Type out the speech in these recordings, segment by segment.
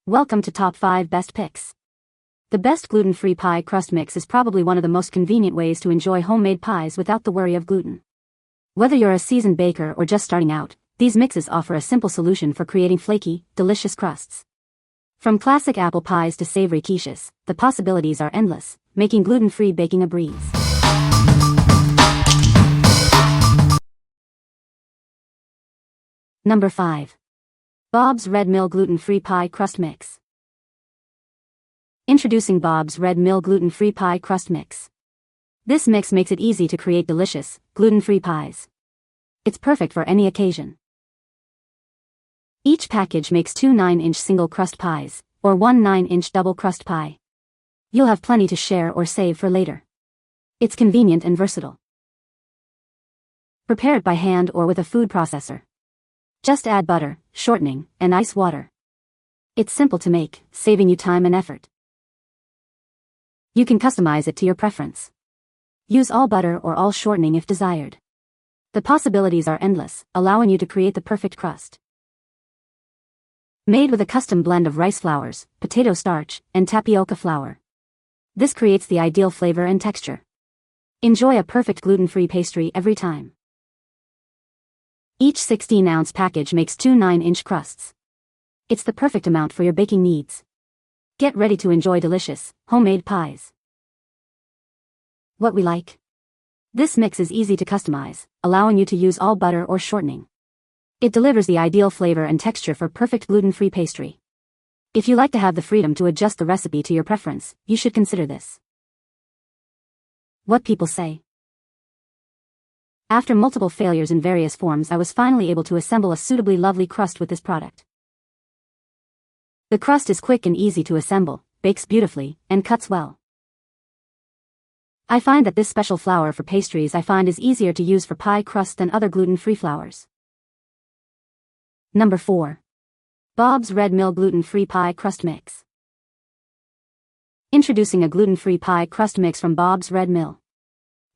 Welcome to Top 5 Best Picks. The best gluten-free pie crust mix is probably one of the most convenient ways to enjoy homemade pies without the worry of gluten. Whether you're a seasoned baker or just starting out, these mixes offer a simple solution for creating flaky, delicious crusts. From classic apple pies to savory quiches, the possibilities are endless, making gluten-free baking a breeze. Number 5. Bob's Red Mill Gluten-Free Pie Crust Mix. Introducing Bob's Red Mill Gluten-Free Pie Crust Mix. This mix makes it easy to create delicious, gluten-free pies. It's perfect for any occasion. Each package makes 2 9-inch single crust pies, or 1 9-inch double crust pie. You'll have plenty to share or save for later. It's convenient and versatile. Prepare it by hand or with a food processor. Just add butter, shortening, and ice water. It's simple to make, saving you time and effort. You can customize it to your preference. Use all butter or all shortening if desired. The possibilities are endless, allowing you to create the perfect crust. Made with a custom blend of rice flours, potato starch, and tapioca flour. This creates the ideal flavor and texture. Enjoy a perfect gluten-free pastry every time. Each 16-ounce package makes 2 9-inch crusts. It's the perfect amount for your baking needs. Get ready to enjoy delicious, homemade pies. What we like. This mix is easy to customize, allowing you to use all butter or shortening. It delivers the ideal flavor and texture for perfect gluten-free pastry. If you like to have the freedom to adjust the recipe to your preference, you should consider this. What people say. After multiple failures in various forms, I was finally able to assemble a suitably lovely crust with this product. The crust is quick and easy to assemble, bakes beautifully, and cuts well. I find that this special flour for pastries is easier to use for pie crust than other gluten-free flours. Number 4. Bob's Red Mill Gluten-Free Pie Crust Mix. Introducing a gluten-free pie crust mix from Bob's Red Mill.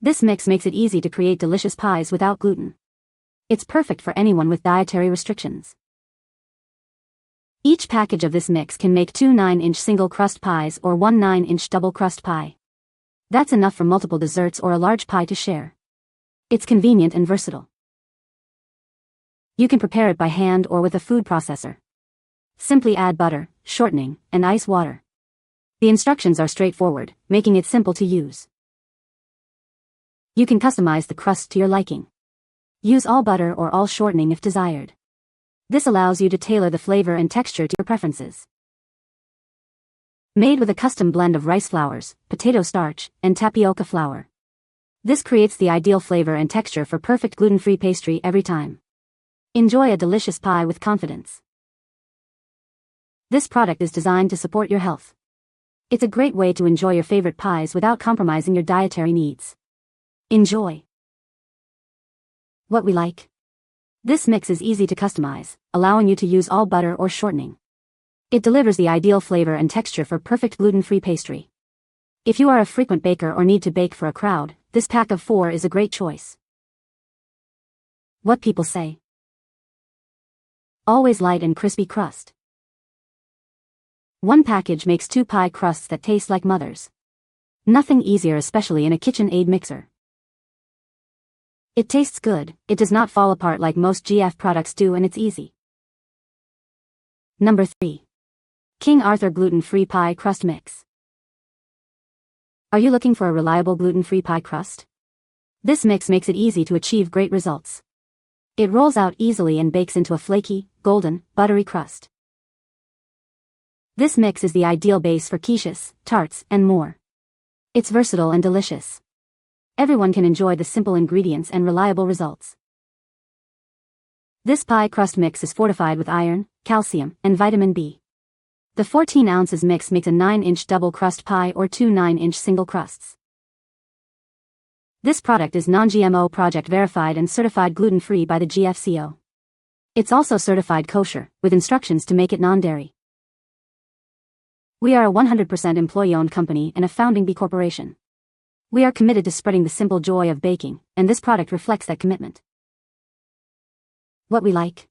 This mix makes it easy to create delicious pies without gluten. It's perfect for anyone with dietary restrictions. Each package of this mix can make 2 9-inch single crust pies or 1 9-inch double crust pie. That's enough for multiple desserts or a large pie to share. It's convenient and versatile. You can prepare it by hand or with a food processor. Simply add butter, shortening, and ice water. The instructions are straightforward, making it simple to use. You can customize the crust to your liking. Use all butter or all shortening if desired. This allows you to tailor the flavor and texture to your preferences. Made with a custom blend of rice flours, potato starch, and tapioca flour. This creates the ideal flavor and texture for perfect gluten-free pastry every time. Enjoy a delicious pie with confidence. This product is designed to support your health. It's a great way to enjoy your favorite pies without compromising your dietary needs. Enjoy. What we like. This mix is easy to customize, allowing you to use all butter or shortening. It delivers the ideal flavor and texture for perfect gluten-free pastry. If you are a frequent baker or need to bake for a crowd, this pack of 4 is a great choice. What people say. Always light and crispy crust. One package makes 2 pie crusts that taste like mother's. Nothing easier, especially in a KitchenAid mixer. It tastes good, it does not fall apart like most GF products do, and it's easy. Number 3. King Arthur Gluten-Free Pie Crust Mix. Are you looking for a reliable gluten-free pie crust? This mix makes it easy to achieve great results. It rolls out easily and bakes into a flaky, golden, buttery crust. This mix is the ideal base for quiches, tarts, and more. It's versatile and delicious. Everyone can enjoy the simple ingredients and reliable results. This pie crust mix is fortified with iron, calcium, and vitamin B. The 14 ounces mix makes a 9-inch double crust pie or 2 9-inch single crusts. This product is non-GMO project verified and certified gluten-free by the GFCO. It's also certified kosher, with instructions to make it non-dairy. We are a 100% employee-owned company and a founding B Corporation. We are committed to spreading the simple joy of baking, and this product reflects that commitment. What we like.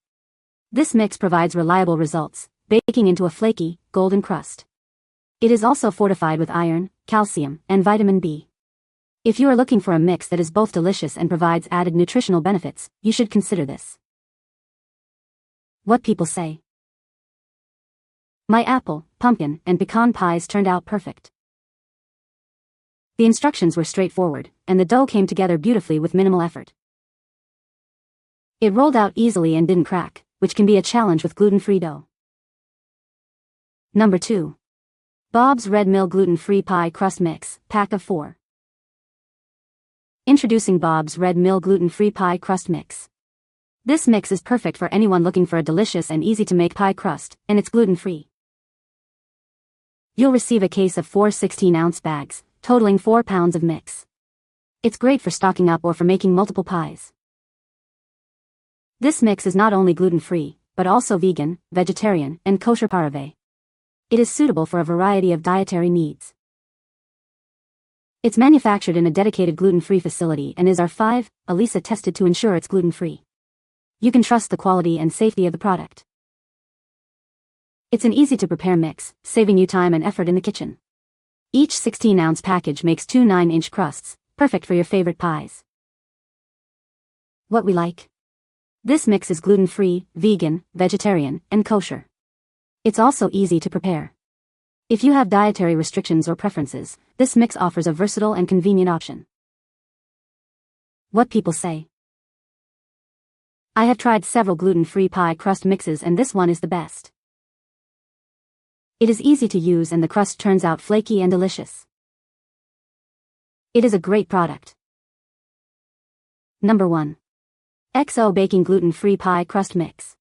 This mix provides reliable results, baking into a flaky, golden crust. It is also fortified with iron, calcium, and vitamin B. If you are looking for a mix that is both delicious and provides added nutritional benefits, you should consider this. What people say. My apple, pumpkin, and pecan pies turned out perfect. The instructions were straightforward, and the dough came together beautifully with minimal effort. It rolled out easily and didn't crack, which can be a challenge with gluten-free dough. Number 2. Bob's Red Mill Gluten-Free Pie Crust Mix, Pack of 4. Introducing Bob's Red Mill Gluten-Free Pie Crust Mix. This mix is perfect for anyone looking for a delicious and easy-to-make pie crust, and it's gluten-free. You'll receive a case of 4 16-ounce bags, totaling 4 pounds of mix. It's great for stocking up or for making multiple pies. This mix is not only gluten-free, but also vegan, vegetarian, and kosher pareve. It is suitable for a variety of dietary needs. It's manufactured in a dedicated gluten-free facility and is R5, ELISA tested to ensure it's gluten-free. You can trust the quality and safety of the product. It's an easy-to-prepare mix, saving you time and effort in the kitchen. Each 16-ounce package makes 2 9-inch crusts, perfect for your favorite pies. What we like. This mix is gluten-free, vegan, vegetarian, and kosher. It's also easy to prepare. If you have dietary restrictions or preferences, this mix offers a versatile and convenient option. What people say. I have tried several gluten-free pie crust mixes and this one is the best. It is easy to use and the crust turns out flaky and delicious. It is a great product. Number 1. XO Baking Gluten-Free Pie Crust Mix.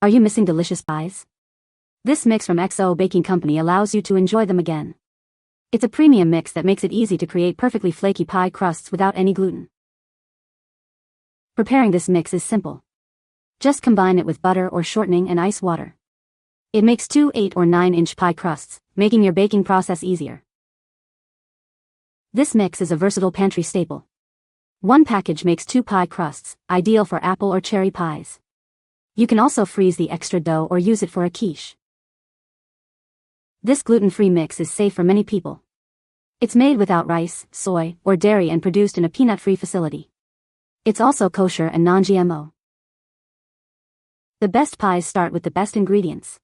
Are you missing delicious pies? This mix from XO Baking Company allows you to enjoy them again. It's a premium mix that makes it easy to create perfectly flaky pie crusts without any gluten. Preparing this mix is simple. Just combine it with butter or shortening and ice water. It makes 2 8 or 9-inch pie crusts, making your baking process easier. This mix is a versatile pantry staple. One package makes 2 pie crusts, ideal for apple or cherry pies. You can also freeze the extra dough or use it for a quiche. This gluten-free mix is safe for many people. It's made without rice, soy, or dairy and produced in a peanut-free facility. It's also kosher and non-GMO. The best pies start with the best ingredients.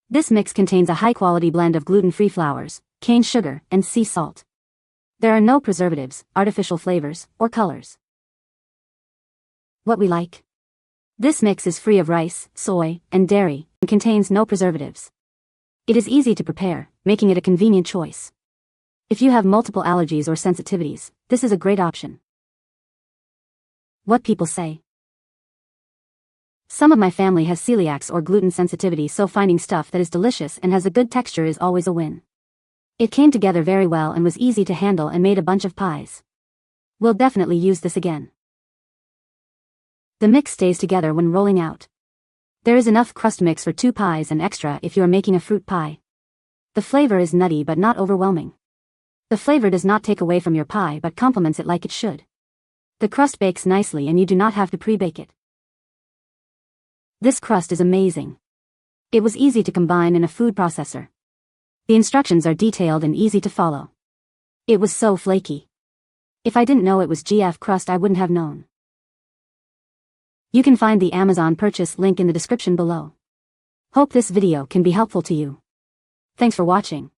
This mix contains a high-quality blend of gluten-free flours, cane sugar, and sea salt. There are no preservatives, artificial flavors, or colors. What we like. This mix is free of rice, soy, and dairy, and contains no preservatives. It is easy to prepare, making it a convenient choice. If you have multiple allergies or sensitivities, this is a great option. What people say. Some of my family has celiacs or gluten sensitivity, so finding stuff that is delicious and has a good texture is always a win. It came together very well and was easy to handle and made a bunch of pies. We'll definitely use this again. The mix stays together when rolling out. There is enough crust mix for 2 pies and extra if you are making a fruit pie. The flavor is nutty but not overwhelming. The flavor does not take away from your pie but complements it like it should. The crust bakes nicely and you do not have to pre-bake it. This crust is amazing. It was easy to combine in a food processor. The instructions are detailed and easy to follow. It was so flaky. If I didn't know it was GF crust, I wouldn't have known. You can find the Amazon purchase link in the description below. Hope this video can be helpful to you. Thanks for watching.